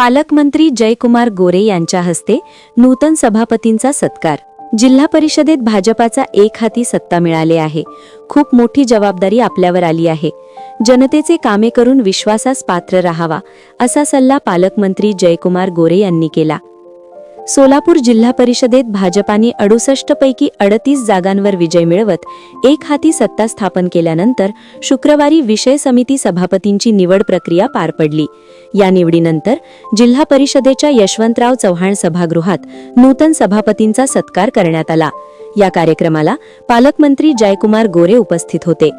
पालकमंत्री जयकुमार गोरे यांच्या हस्ते नूतन सभापतींचा सत्कार। जिल्हा परिषदेत भाजपाचा एक हाती सत्ता मिळाले आहे। खूप मोठी जबाबदारी आपल्यावर आली आहे। जनतेचे कामे करून विश्वासास पात्र राहावा असा सल्ला पालकमंत्री जयकुमार गोरे यांनी केला। सोलापूर जिल्हा परिषदेत भाजपाने 68 पैकी 38 जागांवर विजय मिळवत एक हाती सत्ता स्थापन केल्यानंतर शुक्रवारी विषय समिती सभापतींची निवड प्रक्रिया पार पडली। या निवडीनंतर जिल्हा परिषदेच्या यशवंतराव चव्हाण सभागृहात नूतन सभापतींचा सत्कार करण्यात आला। या कार्यक्रमाला पालकमंत्री जयकुमार गोरे उपस्थित होते।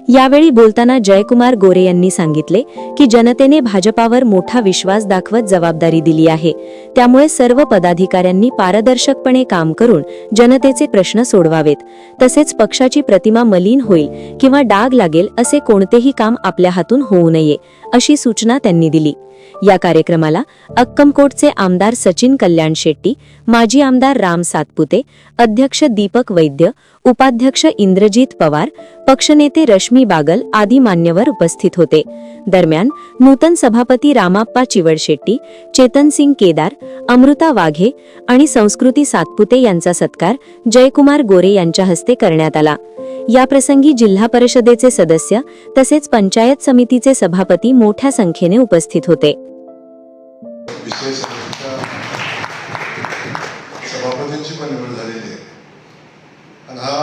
यावेळी बोलताना जयकुमार गोरे यांनी सांगितले की जनतेने भाजपावर मोठा विश्वास दाखवत जबाबदारी दिली आहे। त्यामुळे सर्व पदाधिकाऱ्यांनी पारदर्शकपणे काम करून जनतेचे प्रश्न सोडवावेत। तसेच पक्षाची प्रतिमा मलिन होईल किंवा डाग लागेल असे कोणतेही काम आपल्या हातून होऊ नये अशी सूचना त्यांनी दिली। या कार्यक्रमाला अक्कमकोटचे आमदार सचिन कल्याण शेट्टी, माजी आमदार राम सातपुते, अध्यक्ष दीपक वैद्य, उपाध्यक्ष इंद्रजीत पवार, पक्षनेते रश्मी बागल आदी मान्यवर उपस्थित होते। दरम्यान नूतन सभापती रामाप्पा चिवडशेट्टी, चेतन सिंग केदार, अमृता वाघे आणि संस्कृती सातपुते यांचा सत्कार जयकुमार गोरे यांच्या हस्ते करण्यात आला। या प्रसंगी जिल्हा परिषदेचे सदस्य तसेच पंचायत समितीचे सभापती मोठ्या संख्येने उपस्थित होते। सभापतींची पण निवड झालेली आहे आणि हा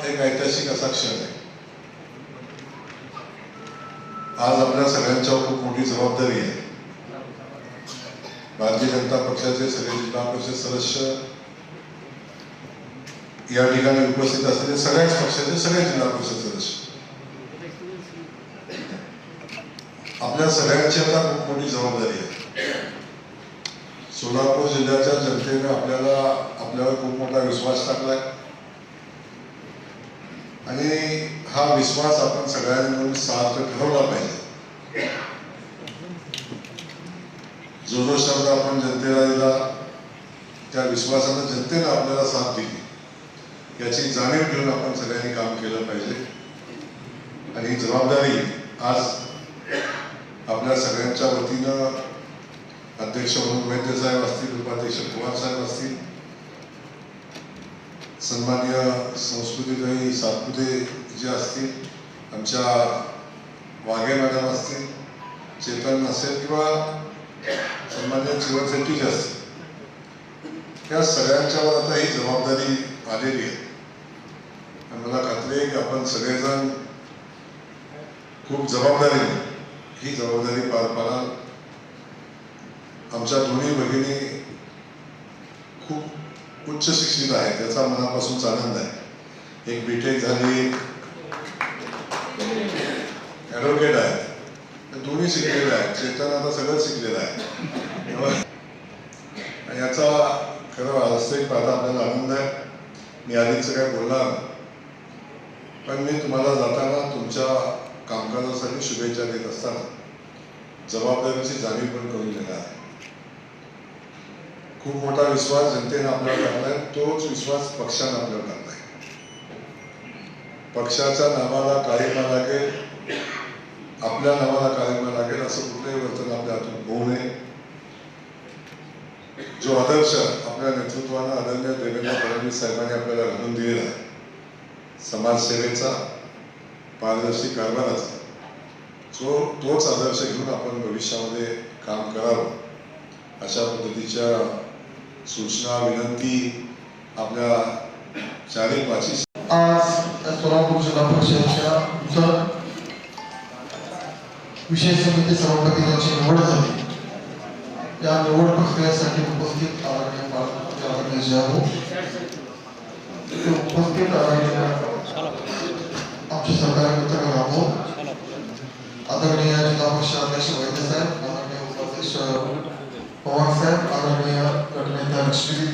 एक ऐतिहासिक असा क्षण आहे। आज आपल्या सगळ्यांच्यावर खूप मोठी जबाबदारी आहे। भारतीय जनता पक्षाचे सगळे जिल्हा परिषद सदस्य या ठिकाणी उपस्थित असलेले सगळ्याच पक्षाचे सगळे जिल्हा परिषद सदस्य, आपल्या सगळ्यांची आता खूप मोठी जबाबदारी आहे। सोलापूर जिल्ह्याच्या जनतेने आपल्यावर खूप मोठा विश्वास टाकलाय आणि हा विश्वास आपण सगळ्यांनी मिळून सार्थ ठरवला पाहिजे। जो शब्द आपण जनतेला दिला त्या विश्वासाने जनतेने आपल्याला साथ दिली याची जाणीव घेऊन आपण सगळ्यांनी काम केलं पाहिजे आणि ही जबाबदारी आज आपल्या सगळ्यांच्या वतीनं अध्यक्ष म्हणून वैद्य साहेब असतील, उपाध्यक्ष पवार साहेब असतील, सन्माननीय संस्कृतीताई सातपुते जे असतील, आमच्या वाघे मॅडम असतील, चेतन असेल किंवा सन्माननीय चिवडशेट्टी जे असतील, या सगळ्यांच्यावर आता ही जबाबदारी आलेली आहे। मला खात्री आहे की आपण सगळेजण खूप जबाबदारीने ही जबाबदारी पार पाडाल। आमच्या दोन्ही भगिनी खूप उच्च शिक्षित आहेत, त्याचा मनापासून आनंद आहे। एक बीटेक झाली, ॲडव्होकेट आहेत, दोन्ही शिकलेले आहेत। चेतन आता सगळं शिकलेलं आहे आणि याचा खरं वास्तविक पाहता आपल्याला आनंद आहे। मी आधीच काय बोलणार, पण मी तुम्हाला जाताना तुमच्या कामकाजासाठी शुभेच्छा देत असताना जबाबदारीची जाणीव पण करून देणार आहे। खूप मोठा विश्वास जनतेने आपल्याला टाकलाय, तोच विश्वास पक्षाने आपल्याला टाकलाय। पक्षाच्या नावाला काळिमा लागेल, आपल्या नावाला काळिमा लागेल असं कुठलंही वर्तन आपल्या हातून होऊ नये। जो आदर्श आपल्या नेतृत्वानं आदरणीय देवेंद्र फडणवीस साहेबांनी आपल्याला घालून दिलेला आहे, समाजसेवेचा, पारदर्शी कारभाराचा, तोच आदर्श घेऊन आपण भविष्यामध्ये काम करावं अशा पद्धतीच्या सूचना विनंती आपल्या चारही पाची आज सोलापूर जिल्हा परिषदेच्या विषय समिती सभापतींची निवड झाली। या निवड प्रक्रियेसाठी उपस्थित आदरणीय उपस्थित आमचे सरकारी मित्र रामो, आदरणीय जिल्हा परिषद अध्यक्ष वैद्य साहेब, आदरणीय उपाध्यक्ष पवार साहेब, आदरणीय गटनेता रश्मी,